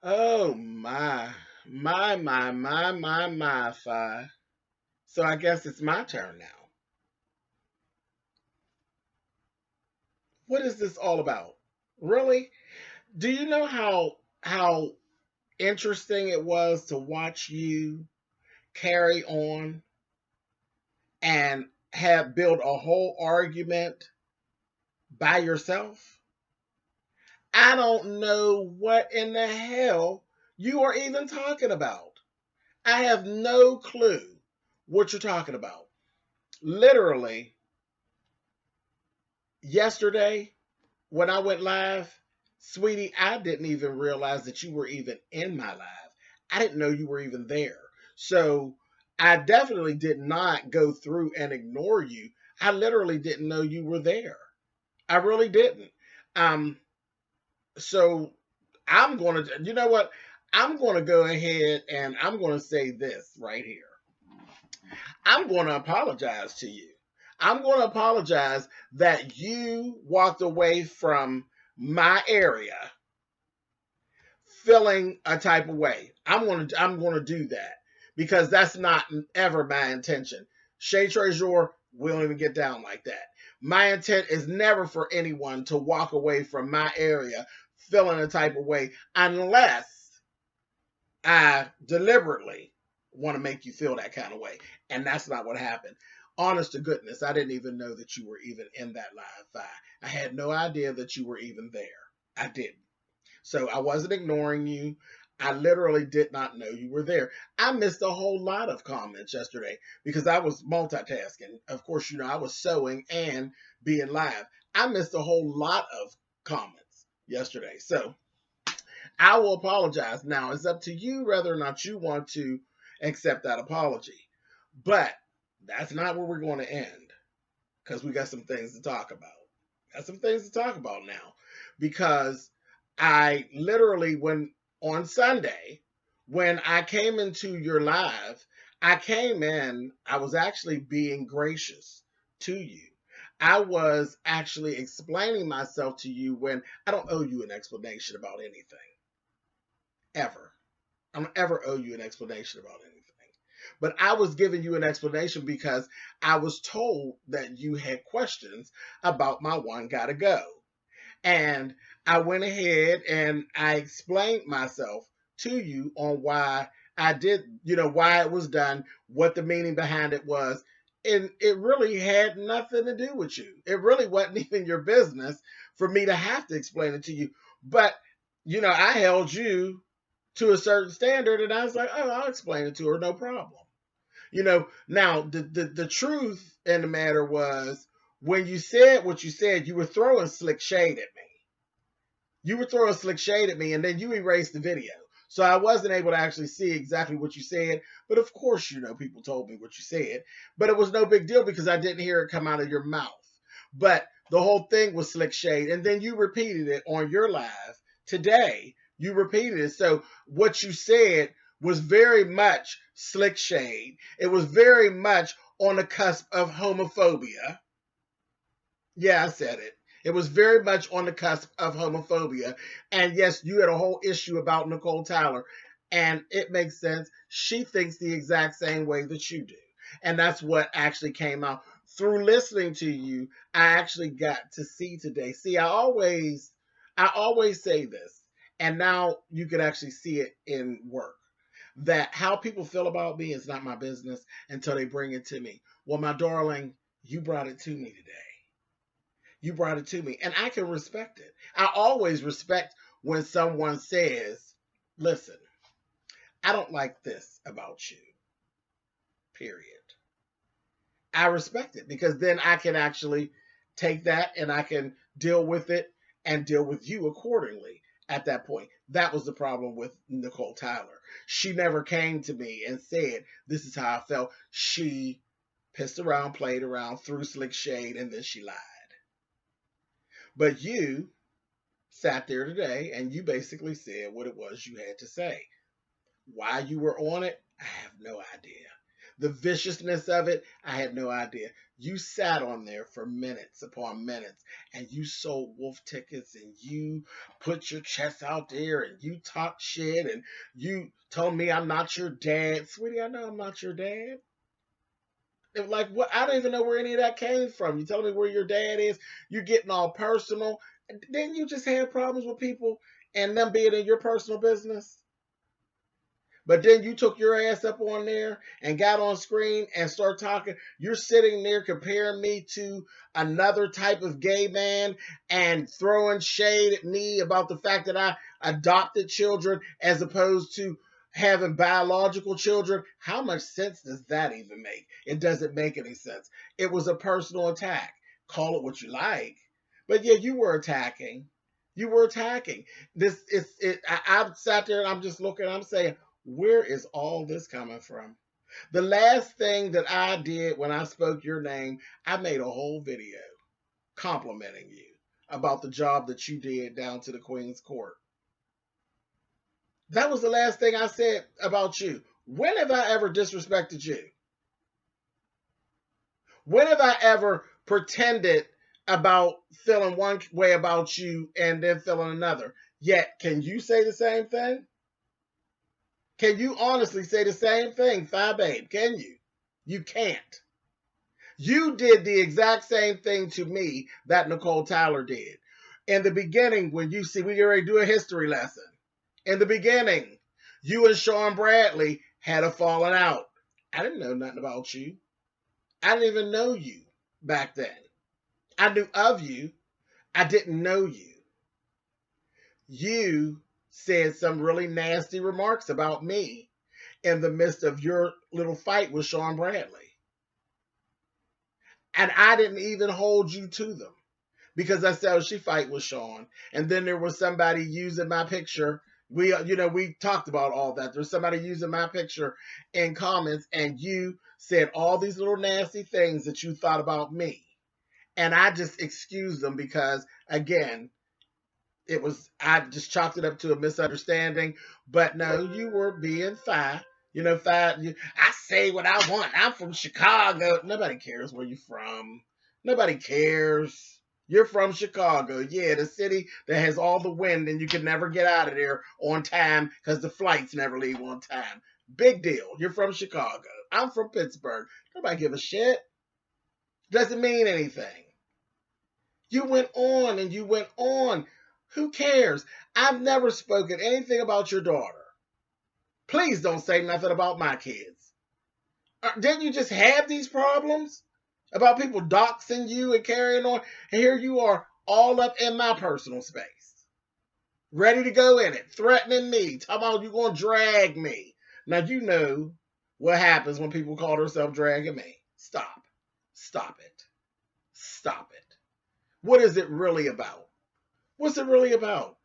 Oh my, Fi. So I guess it's my turn now. What is this all about? Really? Do you know how interesting it was to watch you carry on and have built a whole argument by yourself? I don't know what in the hell you are even talking about. I have no clue what you're talking about. Literally, yesterday when I went live, sweetie, I didn't even realize that you were even in my live. I didn't know you were even there. So I definitely did not go through and ignore you. I literally didn't know you were there. I really didn't. Um, so I'm going to, you know what? I'm going to go ahead and I'm going to say this right here. I'm going to apologize to you. I'm going to apologize that you walked away from my area feeling a type of way. I'm going to do that because that's not ever my intention. Shay Treasure, we don't even get down like that. My intent is never for anyone to walk away from my area feeling a type of way unless I deliberately want to make you feel that kind of way. And that's not what happened. Honest to goodness, I didn't even know that you were even in that live fight. I had no idea that you were even there. I didn't. So I wasn't ignoring you. I literally did not know you were there. I missed a whole lot of comments yesterday because I was multitasking. Of course, you know, I was sewing and being live. I missed a whole lot of comments yesterday. So I will apologize. Now, it's up to you whether or not you want to accept that apology. But that's not where we're going to end because we got some things to talk about. Got some things to talk about now because I literally, when on Sunday, when I came into your live, I came in, I was actually being gracious to you. I was actually explaining myself to you when I don't owe you an explanation about anything, ever. I don't ever owe you an explanation about anything. But I was giving you an explanation because I was told that you had questions about my one gotta go. And I went ahead and I explained myself to you on why I did, why it was done, what the meaning behind it was. And it really had nothing to do with you. It really wasn't even your business for me to have to explain it to you. But, I held you to a certain standard and I was like, oh, I'll explain it to her, no problem. Now the truth in the matter was when you said what you said, you were throwing slick shade at me. You were throwing slick shade at me, and then you erased the video. So I wasn't able to actually see exactly what you said. But of course, people told me what you said. But it was no big deal because I didn't hear it come out of your mouth. But the whole thing was slick shade. And then you repeated it on your live today. You repeated it. So what you said was very much slick shade. It was very much on the cusp of homophobia. Yeah, I said it. It was very much on the cusp of homophobia. And yes, you had a whole issue about Nicole Tyler. And it makes sense. She thinks the exact same way that you do. And that's what actually came out. Through listening to you, I actually got to see today. See, I always say this, and now you can actually see it in work. That how people feel about me is not my business until they bring it to me. Well, my darling, you brought it to me today. You brought it to me, and I can respect it. I always respect when someone says, listen, I don't like this about you, period. I respect it because then I can actually take that and I can deal with it and deal with you accordingly at that point. That was the problem with Nicole Tyler. She never came to me and said, this is how I felt. She pissed around, played around, threw slick shade, and then she lied. But you sat there today and you basically said what it was you had to say. Why you were on it, I have no idea. The viciousness of it, I had no idea. You sat on there for minutes upon minutes and you sold wolf tickets and you put your chest out there and you talk shit and you told me I'm not your dad. Sweetie, I know I'm not your dad. Like what? I don't even know where any of that came from. You telling me where your dad is? You getting all personal. Didn't you just have problems with people and them being in your personal business? But then you took your ass up on there and got on screen and start talking. You're sitting there comparing me to another type of gay man and throwing shade at me about the fact that I adopted children as opposed to having biological children. How much sense does that even make? It doesn't make any sense. It was a personal attack. Call it what you like. But yeah, you were attacking. You were attacking. This is it. I sat there and I'm just looking. I'm saying, where is all this coming from? The last thing that I did when I spoke your name, I made a whole video complimenting you about the job that you did down to the Queen's Court. That was the last thing I said about you. When have I ever disrespected you? When have I ever pretended about feeling one way about you and then feeling another? Yet, can you say the same thing? Can you honestly say the same thing, Phi Babe? Can you? You can't. You did the exact same thing to me that Nicole Tyler did. In the beginning, when you see, we already do a history lesson. In the beginning, you and Sean Bradley had a falling out. I didn't know nothing about you. I didn't even know you back then. I knew of you. I didn't know you. You said some really nasty remarks about me in the midst of your little fight with Sean Bradley. And I didn't even hold you to them because I said, oh, she fight with Sean. And then there was somebody using my picture. We talked about all that. There's somebody using my picture in comments and you said all these little nasty things that you thought about me. And I just excused them because, again, I just chalked it up to a misunderstanding. But no, you were being Phi. Phi, I say what I want. I'm from Chicago. Nobody cares where you're from. Nobody cares. You're from Chicago. Yeah, the city that has all the wind and you can never get out of there on time because the flights never leave on time. Big deal. You're from Chicago. I'm from Pittsburgh. Nobody give a shit. Doesn't mean anything. You went on and you went on. Who cares? I've never spoken anything about your daughter. Please don't say nothing about my kids. Didn't you just have these problems about people doxing you and carrying on? And here you are all up in my personal space, ready to go in it, threatening me, talking about you going to drag me. Now, you know what happens when people call themselves dragging me. Stop. Stop it. Stop it. What is it really about? What's it really about?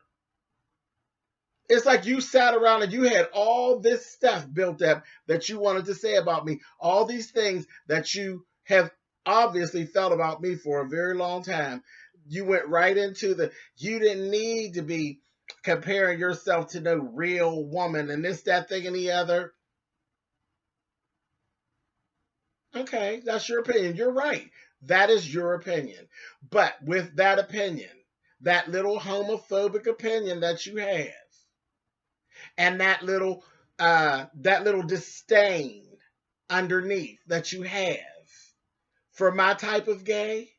It's like you sat around and you had all this stuff built up that you wanted to say about me. All these things that you have obviously felt about me for a very long time. You went right into you didn't need to be comparing yourself to no real woman and this, that, thing, and the other. Okay, that's your opinion. You're right. That is your opinion. But with that opinion, that little homophobic opinion that you have, and that little disdain underneath that you have for my type of gay,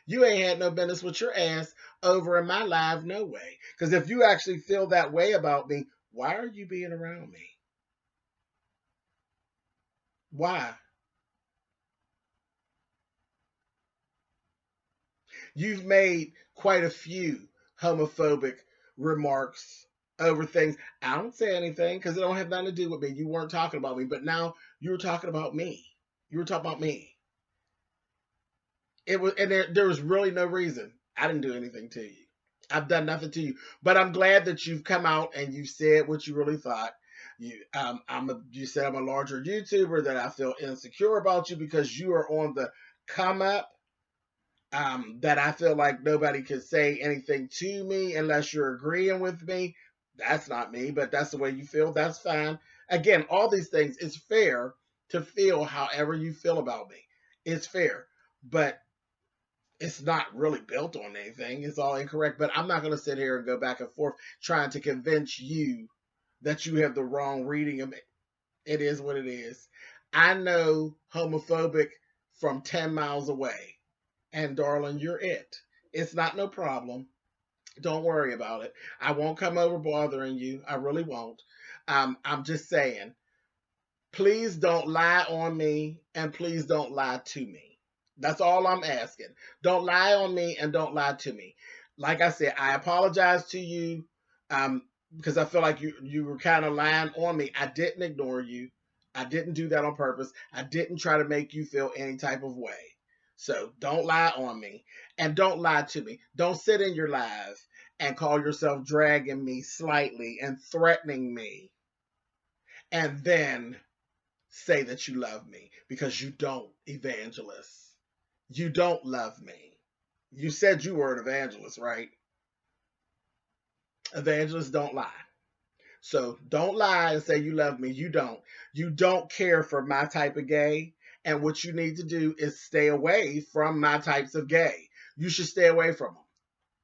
you ain't had no business with your ass over in my live, no way. Because if you actually feel that way about me, why are you being around me? Why? You've made quite a few homophobic remarks over things. I don't say anything because it don't have nothing to do with me. You weren't talking about me, but now you were talking about me. You were talking about me. It was, and there was really no reason. I didn't do anything to you. I've done nothing to you. But I'm glad that you've come out and you said what you really thought. You said I'm a larger YouTuber, that I feel insecure about you because you are on the come up. That I feel like nobody can say anything to me unless you're agreeing with me. That's not me, but that's the way you feel. That's fine. Again, all these things, it's fair to feel however you feel about me. It's fair. but it's not really built on anything. It's all incorrect. But I'm not going to sit here and go back and forth trying to convince you that you have the wrong reading of it. It is what it is. I know homophobic from 10 miles away. And darling, you're it. It's not no problem. Don't worry about it. I won't come over bothering you. I really won't. I'm just saying, please don't lie on me and please don't lie to me. That's all I'm asking. Don't lie on me and don't lie to me. Like I said, I apologize to you because I feel like you were kind of lying on me. I didn't ignore you. I didn't do that on purpose. I didn't try to make you feel any type of way. So don't lie on me and don't lie to me. Don't sit in your live and call yourself dragging me slightly and threatening me and then say that you love me because you don't, evangelist. You don't love me. You said you were an evangelist, right? Evangelists don't lie. So don't lie and say you love me. You don't. You don't care for my type of gay. And what you need to do is stay away from my types of gay. You should stay away from them.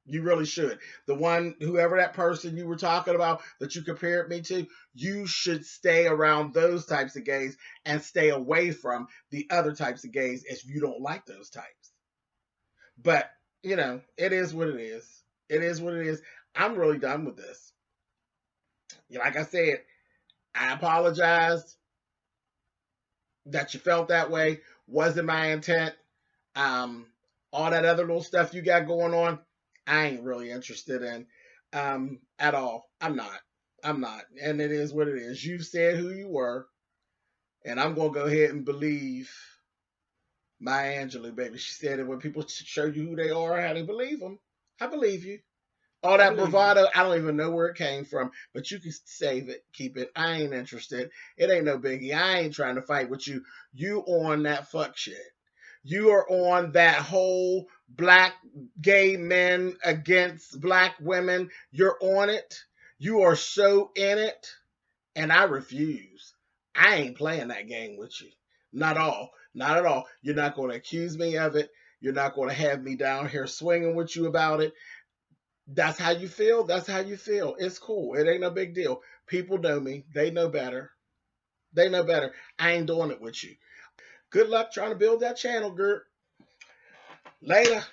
You really should. The one, whoever that person you were talking about that you compared me to, you should stay around those types of gays and stay away from the other types of gays if you don't like those types. But, it is what it is. It is what it is. I'm really done with this. Like I said, I apologize that you felt that way. Wasn't my intent. Um, all that other little stuff you got going on, I ain't really interested in at all. I'm not. I'm not. And it is what it is. You said who you were, and I'm gonna go ahead and believe Maya Angelou, baby. She said that when people show you who they are, how they believe them. I believe you. All that bravado, I don't even know where it came from, but you can save it, keep it. I ain't interested. It ain't no biggie. I ain't trying to fight with you. You on that fuck shit. You are on that whole black gay men against black women. You're on it. You are so in it. And I refuse. I ain't playing that game with you. Not all. Not at all. You're not going to accuse me of it. You're not going to have me down here swinging with you about it. That's how you feel. That's how you feel. It's cool. It ain't no big deal. People know me. They know better. They know better. I ain't doing it with you. Good luck trying to build that channel, Gert. Later.